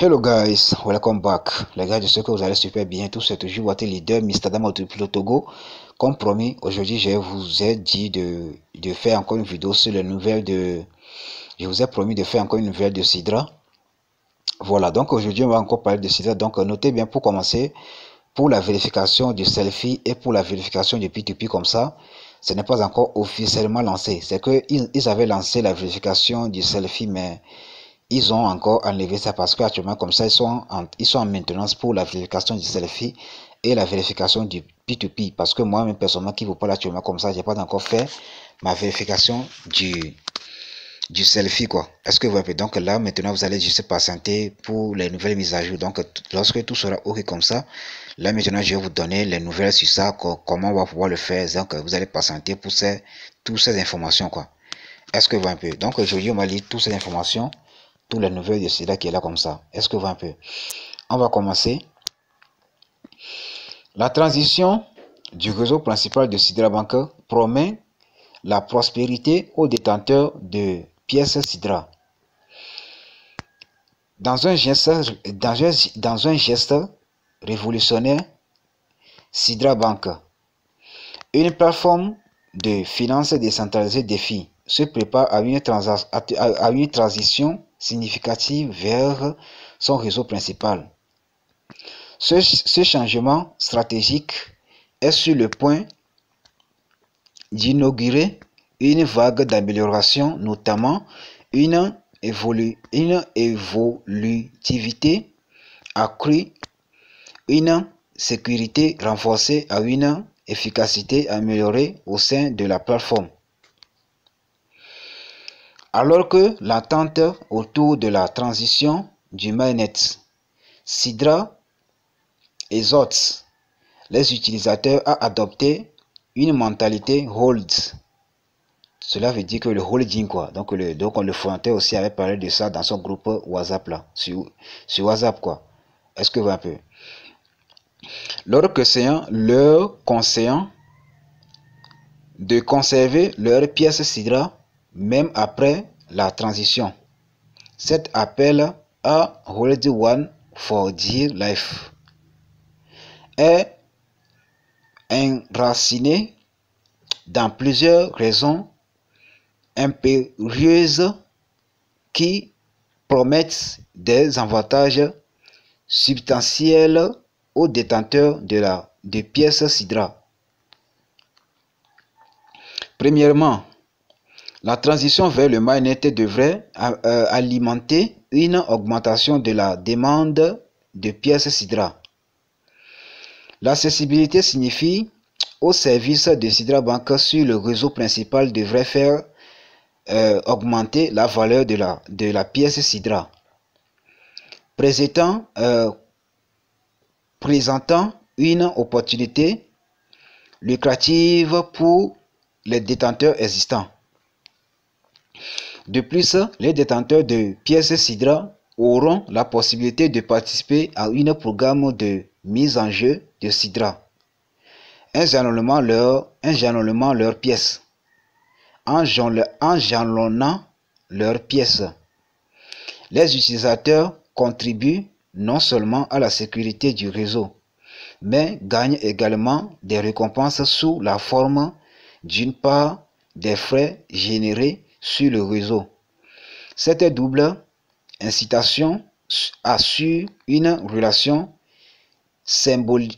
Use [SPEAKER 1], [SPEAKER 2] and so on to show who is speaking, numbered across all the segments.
[SPEAKER 1] Hello guys, welcome back. Les gars, je sais que vous allez super bien. Tout c'est toujours votre leader, Mr. Dama depuis le Togo. Comme promis, aujourd'hui, je vous ai dit de faire encore une vidéo sur les nouvelles de... Je vous ai promis de faire encore une nouvelle de Sidra. Voilà, donc aujourd'hui, on va encore parler de Sidra. Donc, notez bien pour commencer, pour la vérification du selfie et pour la vérification du P2P comme ça, ce n'est pas encore officiellement lancé. C'est que ils avaient lancé la vérification du selfie, mais ils ont encore enlevé ça parce qu'actuellement, comme ça, ils sont en maintenance pour la vérification du selfie et la vérification du P2P. Parce que moi-même, personnellement, qui vous parle actuellement comme ça, j'ai pas encore fait ma vérification du selfie, quoi. Est-ce que vous voyez? Donc là, maintenant, vous allez juste patienter pour les nouvelles mises à jour. Donc, lorsque tout sera OK comme ça, là, maintenant, je vais vous donner les nouvelles sur ça, comment on va pouvoir le faire. Donc, vous allez patienter pour toutes ces informations, quoi. Est-ce que vous voyez un peu? Donc, aujourd'hui, on va lire toutes ces informations, toutes les nouvelles de cela qui est là comme ça. Est-ce que vous voyez un peu? On va commencer. La transition du réseau principal de Sidra Bank promet la prospérité aux détenteurs de pièces Sidra. Dans un geste révolutionnaire, Sidra Bank, une plateforme de finances décentralisée défi, se prépare à une transition significative vers son réseau principal. Ce changement stratégique est sur le point d'inaugurer une vague d'amélioration, notamment une évolutivité accrue, une sécurité renforcée et une efficacité améliorée au sein de la plateforme. Alors que l'attente autour de la transition du mainnet, Sidra exhorte les utilisateurs à adopter une mentalité hold. Cela veut dire que le holding, quoi. Donc le fondateur aussi avait parlé de ça dans son groupe WhatsApp là, sur WhatsApp, quoi. Est-ce que vous voyez un peu? Leur conseillant de conserver leurs pièces Sidra même après la transition. Cet appel à Hold One for Dear Life est enraciné dans plusieurs raisons impérieuses qui promettent des avantages substantiels aux détenteurs de pièces Sidra. Premièrement, la transition vers le mainnet devrait alimenter une augmentation de la demande de pièces Sidra. L'accessibilité signifie aux services de Sidra Bank sur le réseau principal devrait faire augmenter la valeur de la pièce Sidra. Présentant une opportunité lucrative pour les détenteurs existants. De plus, les détenteurs de pièces Sidra auront la possibilité de participer à un programme de mise en jeu de Sidra, en jalonnant leurs pièces. En jalonnant leurs pièces, les utilisateurs contribuent non seulement à la sécurité du réseau, mais gagnent également des récompenses sous la forme d'une part des frais générés sur le réseau. Cette double incitation assure une relation symbolique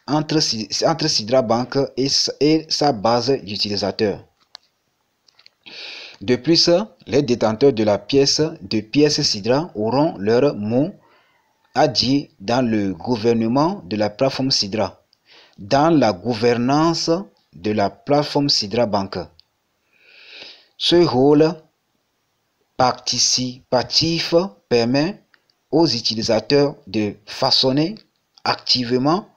[SPEAKER 1] entre Sidra Bank et sa base d'utilisateurs. De plus, les détenteurs de pièces Sidra auront leur mot à dire dans le gouvernement de la plateforme Sidra, dans la gouvernance de la plateforme Sidra Bank. Ce rôle participatif permet aux utilisateurs de façonner activement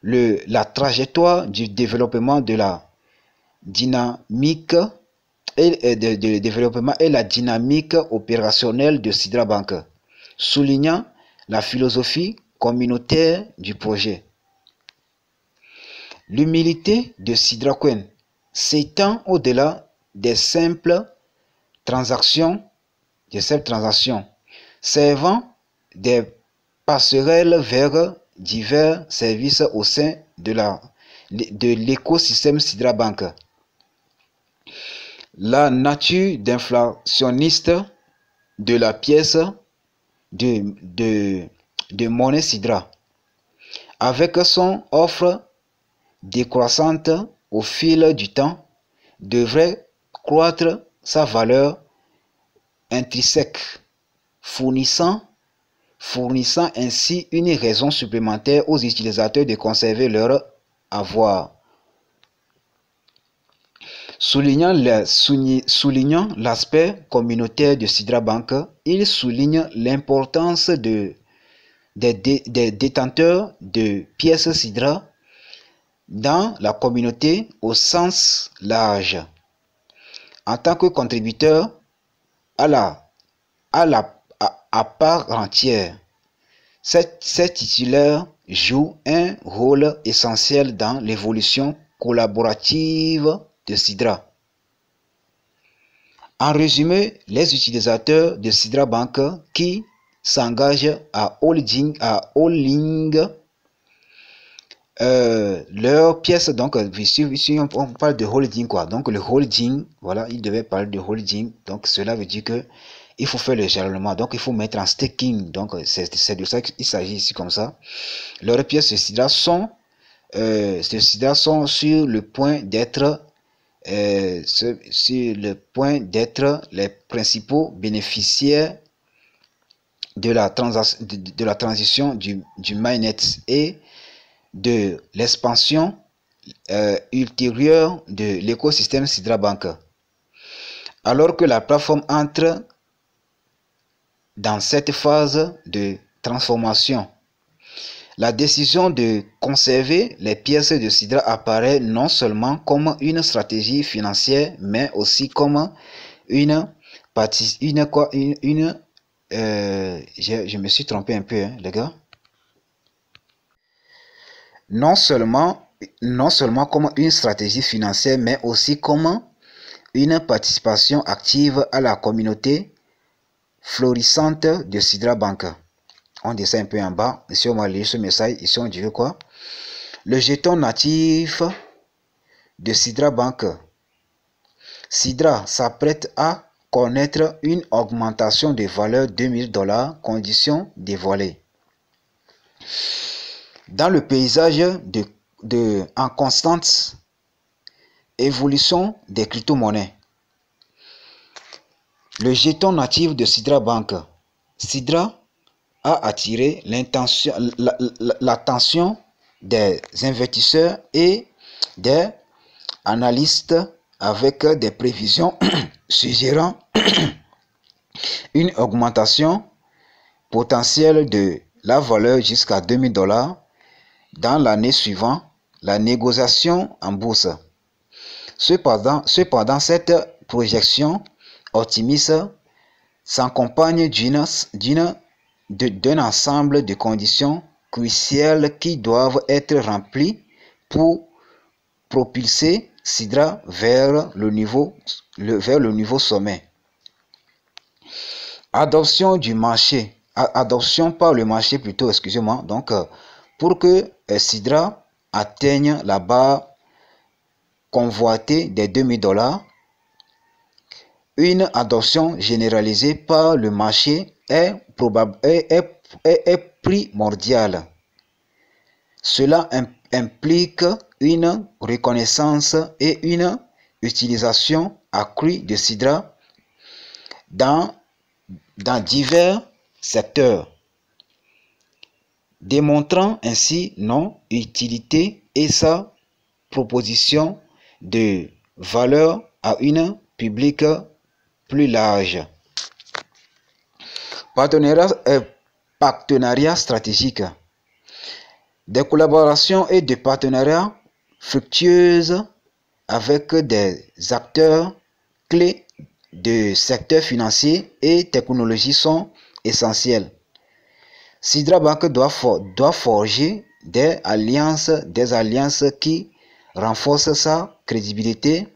[SPEAKER 1] la trajectoire du développement de la dynamique et la dynamique opérationnelle de Sidra Bank, soulignant la philosophie communautaire du projet. L'humilité de Sidra Coin s'étend au-delà des simples transactions. servant des passerelles vers divers services au sein de l'écosystème Sidra Bank. La nature d'inflationniste de la pièce de monnaie Sidra, avec son offre décroissante au fil du temps, devrait croître sa valeur intrinsèque, fournissant ainsi une raison supplémentaire aux utilisateurs de conserver leur avoir. Soulignant l'aspect communautaire de Sidra Bank, il souligne l'importance des détenteurs de pièces Sidra dans la communauté au sens large. En tant que contributeur à part entière, ces titulaires jouent un rôle essentiel dans l'évolution collaborative de Sidra. En résumé, les utilisateurs de Sidra Bank qui s'engagent à holding leurs pièces, donc ici on parle de holding quoi, donc le holding, voilà, il devait parler de holding, donc cela veut dire que il faut faire le jalonnement, donc il faut mettre en staking, donc c'est de ça qu'il s'agit ici comme ça. Leurs pièces de Sidra sont sur le point d'être les principaux bénéficiaires de la transition du mainnet et de l'expansion ultérieure de l'écosystème Sidra Bank. Alors que la plateforme entre dans cette phase de transformation, la décision de conserver les pièces de Sidra apparaît non seulement comme une stratégie financière, mais aussi comme je me suis trompé un peu, hein, les gars. Non seulement comme une stratégie financière, mais aussi comme une participation active à la communauté florissante de Sidra Bank. On descend un peu en bas. Ici, on va lire ce message. Ici, on dit quoi? Le jeton natif de Sidra Bank. Sidra s'apprête à connaître une augmentation de valeur de $2000, conditions dévoilées. Dans le paysage en constante évolution des crypto-monnaies, le jeton natif de Sidra Bank, Sidra, a attiré l'attention des investisseurs et des analystes avec des prévisions suggérant une augmentation potentielle de la valeur jusqu'à $2000 dans l'année suivant la négociation en bourse. Cependant, cette projection optimiste s'accompagne d'un ensemble de conditions cruciales qui doivent être remplies pour propulser Sidra vers le niveau sommet. Adoption par le marché plutôt, excusez-moi. Donc, pour que Sidra atteigne la barre convoitée des $2000, une adoption généralisée par le marché est primordiale. Cela implique une reconnaissance et une utilisation accrue de Sidra dans divers secteurs, démontrant ainsi son utilité et sa proposition de valeur à un public plus large. Partenariat stratégique. Des collaborations et des partenariats fructueuses avec des acteurs clés de secteurs financiers et technologies sont essentiels. Sidra Bank doit forger des alliances qui renforcent sa crédibilité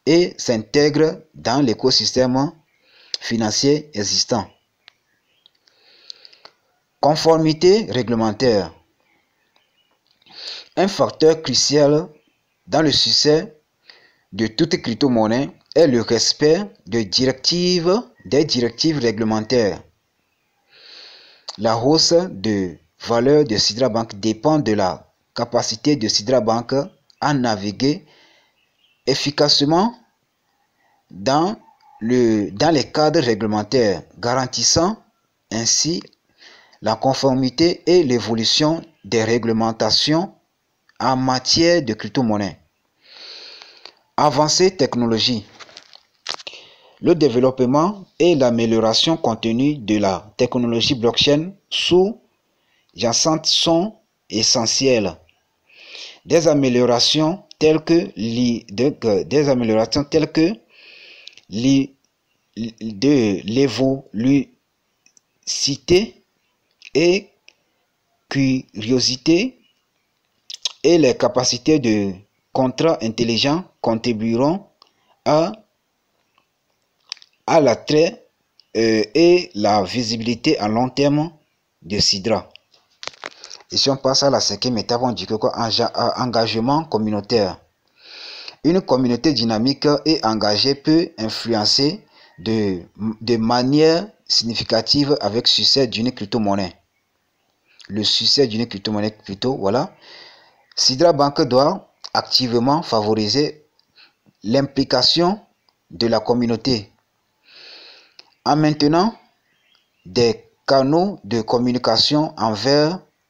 [SPEAKER 1] et s'intègrent dans l'écosystème financier existant. Conformité réglementaire. Un facteur crucial dans le succès de toute crypto-monnaie est le respect des directives réglementaires. La hausse de valeur de Sidra Bank dépend de la capacité de Sidra Bank à naviguer efficacement dans les cadres réglementaires, garantissant ainsi la conformité et l'évolution des réglementations en matière de crypto-monnaie. Avancée technologie. Le développement et l'amélioration continue de la technologie blockchain sous-jacente sont essentielles. Des améliorations telles que l'évolucité et curiosité et les capacités de contrats intelligents contribueront à l'attrait et la visibilité à long terme de Sidra. Et si on passe à la cinquième étape, on dit que quoi? Engagement communautaire. Une communauté dynamique et engagée peut influencer de manière significative avec le succès d'une crypto-monnaie. Le succès d'une crypto-monnaie plutôt, voilà. Sidra Bank doit activement favoriser l'implication de la communauté en maintenant des canaux de communication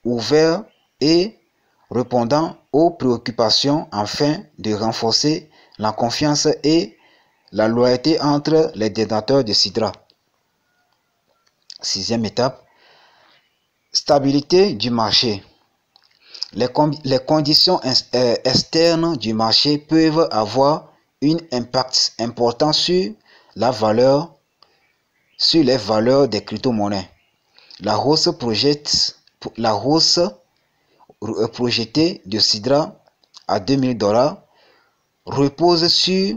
[SPEAKER 1] ouverts et répondant aux préoccupations afin de renforcer la confiance et la loyauté entre les détenteurs de Sidra. Sixième étape, stabilité du marché. Les conditions externes du marché peuvent avoir un impact important sur les valeurs des crypto-monnaies. La hausse projetée de Sidra à $2000 repose sur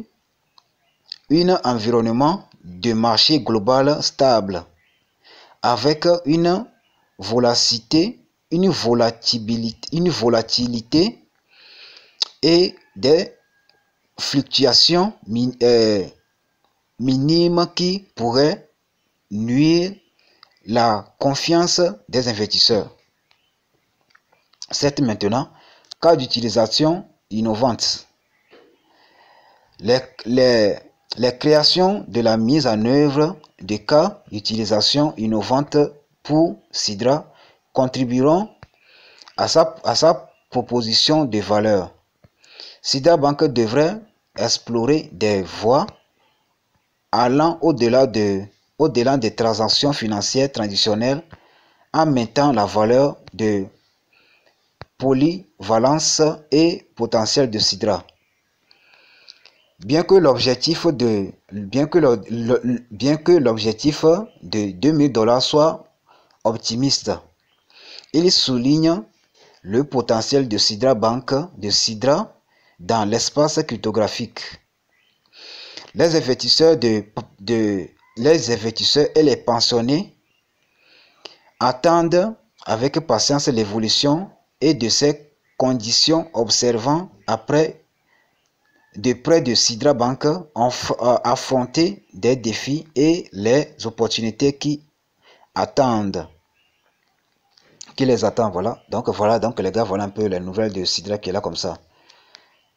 [SPEAKER 1] un environnement de marché global stable avec une volatilité et des fluctuations minimes qui pourraient nuire la confiance des investisseurs. C'est maintenant cas d'utilisation innovante. Les créations de la mise en œuvre de cas d'utilisation innovante pour Sidra contribueront à sa proposition de valeur. Sidra Bank devrait explorer des voies allant au-delà des transactions financières traditionnelles en mettant la valeur de polyvalence et potentiel de Sidra. Bien que l'objectif de $2000 soit optimiste, il souligne le potentiel de Sidra Bank dans l'espace cryptographique. Les investisseurs et les pensionnés attendent avec patience l'évolution et de ces conditions, observant de près de Sidra Bank affronter des défis et les opportunités qui les attendent. Voilà, donc les gars, voilà un peu les nouvelles de Sidra qui est là comme ça.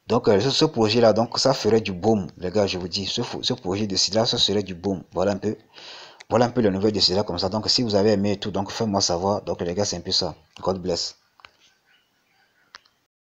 [SPEAKER 1] Donc ce projet là, donc ça ferait du boom, les gars, je vous dis, ce projet de Sidra, ça serait du boom. Voilà un peu les nouvelles de Sidra comme ça. Donc si vous avez aimé tout, donc faites-moi savoir. Donc les gars, c'est un peu ça. God bless.